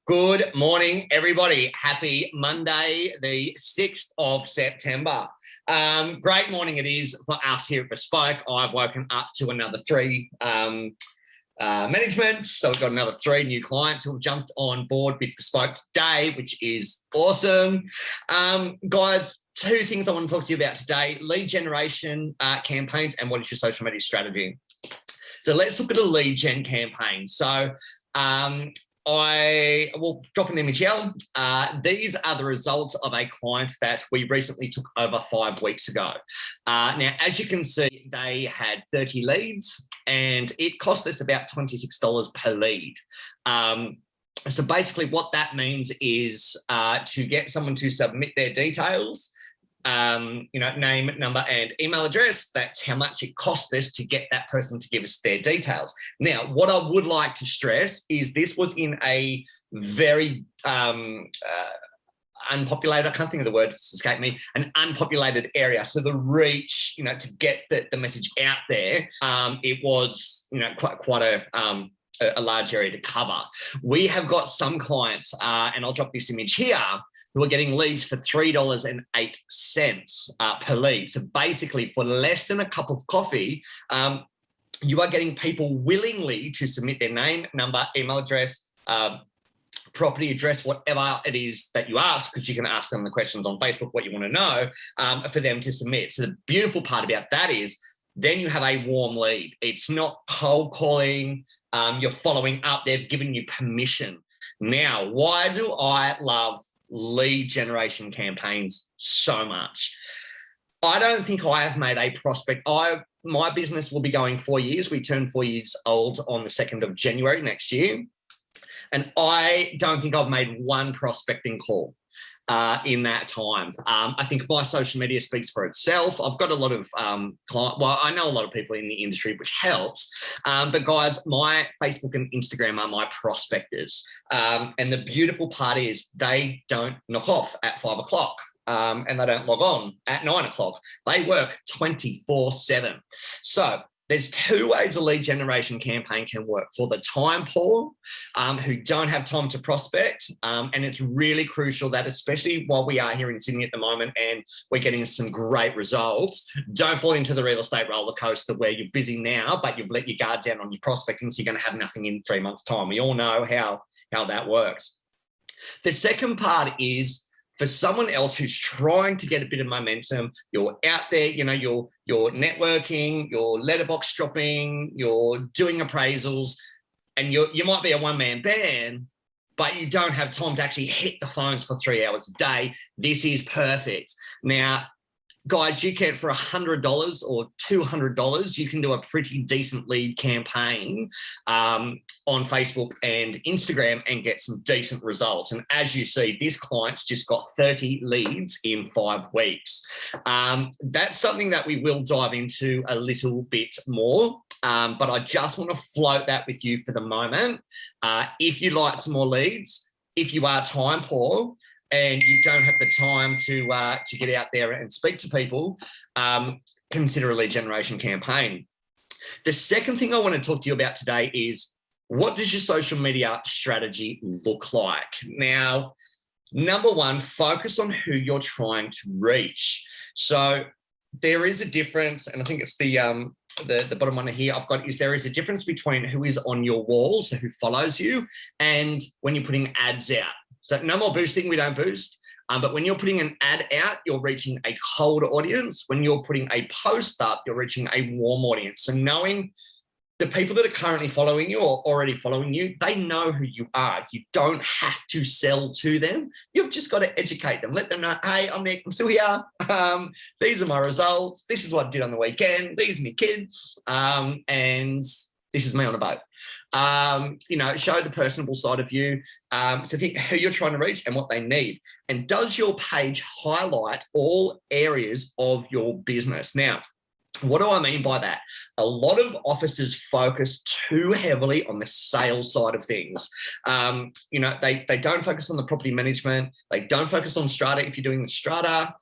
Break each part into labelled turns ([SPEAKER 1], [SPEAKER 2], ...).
[SPEAKER 1] Good morning, everybody. Happy Monday, the 6th of September. Great morning it is for us here at Bespoke. I've woken up to another three management. So we've got another three new clients who have jumped on board with Bespoke today, which is awesome. Guys, two things I want to talk to you about today: lead generation campaigns and what is your social media strategy. So let's look at a lead gen campaign. So I will drop an image here. These are the results of a client that we recently took over 5 weeks ago. Now, as you can see, they had 30 leads and it cost us about $26 per lead. So basically what that means is to get someone to submit their details, name, number, and email address. That's how much it cost us to get that person to give us their details. Now, what I would like to stress is this was in a very unpopulated, I can't think of the word, it's escaped me, an unpopulated area. So the reach, to get the message out there, it was, quite a large area to cover. We have got some clients, and I'll drop this image here, who are getting leads for $3.08 per lead. So basically, for less than a cup of coffee, you are getting people willingly to submit their name, number, email address, property address, whatever it is that you ask, because you can ask them the questions on Facebook, what you want to know, for them to submit. So the beautiful part about that is then you have a warm lead. It's not cold calling. You're following up. They've given you permission. Now, why do I love lead generation campaigns so much? I don't think I have made a prospect. My business will be going 4 years. We turn 4 years old on the 2nd of January next year. And I don't think I've made one prospecting call in that time. I think my social media speaks for itself. I've got a lot of I know a lot of people in the industry, which helps. But guys, my Facebook and Instagram are my prospectors. And the beautiful part is they don't knock off at 5 o'clock. And they don't log on at 9 o'clock. They work 24/7. So there's two ways a lead generation campaign can work. For the time poor, who don't have time to prospect, and it's really crucial that, especially while we are here in Sydney at the moment and we're getting some great results, don't fall into the real estate roller coaster where you're busy now, but you've let your guard down on your prospecting, so you're going to have nothing in 3 months' time. We all know how that works. The second part is, for someone else who's trying to get a bit of momentum, you're out there, you're networking, you're letterbox dropping, you're doing appraisals, and you might be a one-man band, but you don't have time to actually hit the phones for 3 hours a day. This is perfect. Now, guys, you can, for $100 or $200, you can do a pretty decent lead campaign on Facebook and Instagram and get some decent results. And as you see, this client's just got 30 leads in 5 weeks. That's something that we will dive into a little bit more, but I just want to float that with you for the moment. If you'd like some more leads, if you are time poor, and you don't have the time to get out there and speak to people, consider a lead generation campaign. The second thing I want to talk to you about today is, what does your social media strategy look like? Now, number one, focus on who you're trying to reach. So there is a difference, and I think it's the bottom one here I've got, is there is a difference between who is on your wall, so who follows you, and when you're putting ads out. So no more boosting, we don't boost. But when you're putting an ad out, you're reaching a cold audience. When you're putting a post up, you're reaching a warm audience. So knowing the people that are currently following you or already following you, they know who you are. You don't have to sell to them. You've just got to educate them. Let them know, hey, I'm Nick, I'm still here. These are my results. This is what I did on the weekend. These are my kids. And this is me on a boat. Show the personable side of you, to think who you're trying to reach and what they need. And does your page highlight all areas of your business? Now, What do I mean by that? A lot of offices focus too heavily on the sales side of things. They don't focus on the property management. They don't focus on strata. If you're doing the strata,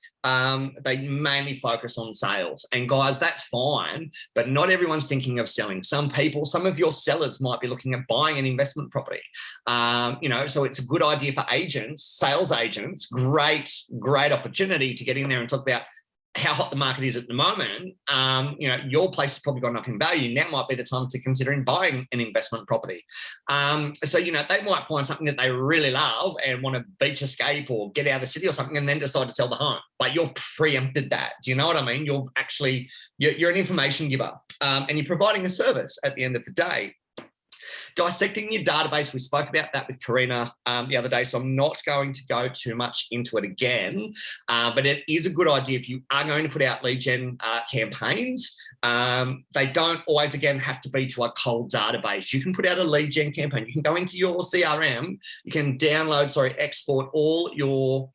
[SPEAKER 1] they mainly focus on sales. And guys, that's fine, but not everyone's thinking of selling. Some of your sellers might be looking at buying an investment property. So it's a good idea for agents, sales agents, great opportunity to get in there and talk about how hot the market is at the moment. Your place has probably gone up in value. Now might be the time to considering buying an investment property. They might find something that they really love and want to beach escape or get out of the city or something, and then decide to sell the home. But you've preempted that. Do you know what I mean? You're an information giver, and you're providing a service at the end of the day. Dissecting your database, we spoke about that with Karina the other day, so I'm not going to go too much into it again, but it is a good idea if you are going to put out lead gen campaigns. They don't always, again, have to be to a cold database. You can put out a lead gen campaign. You can go into your CRM, you can export all your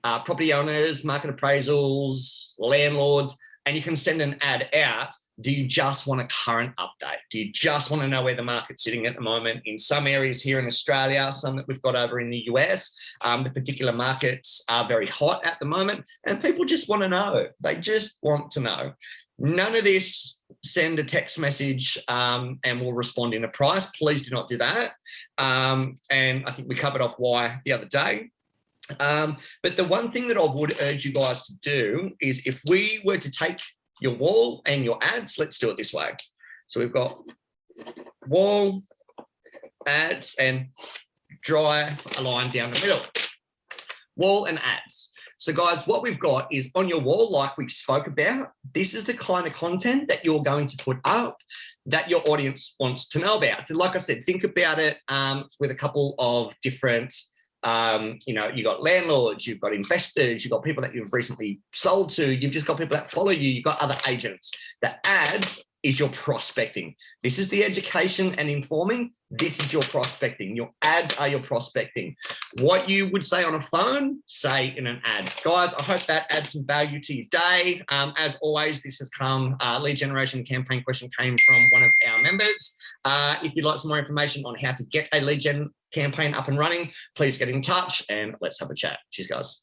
[SPEAKER 1] property owners, market appraisals, landlords, and you can send an ad out. Do you just want a current update? Do you just want to know where the market's sitting at the moment? In some areas here in Australia, some that we've got over in the US, the particular markets are very hot at the moment, and people just want to know. They just want to know. None of this, send a text message and we'll respond in a price. Please do not do that. And I think we covered off why the other day. But the one thing that I would urge you guys to do is, if we were to take your wall and your ads, let's do it this way. So we've got wall, ads, and dry a line down the middle. Wall and ads. So guys, what we've got is on your wall, like we spoke about, this is the kind of content that you're going to put up that your audience wants to know about. So like I said, think about it with a couple of different you've got landlords, you've got investors, you've got people that you've recently sold to, you've just got people that follow you, you've got other agents. The ads is your prospecting. This is the education and informing. This is your prospecting. Your ads are your prospecting. What you would say on a phone, say in an ad. Guys, I hope that adds some value to your day. As always, this has come, lead generation campaign question came from one of our members. If you'd like some more information on how to get a lead gen campaign up and running, please get in touch and let's have a chat. Cheers, guys.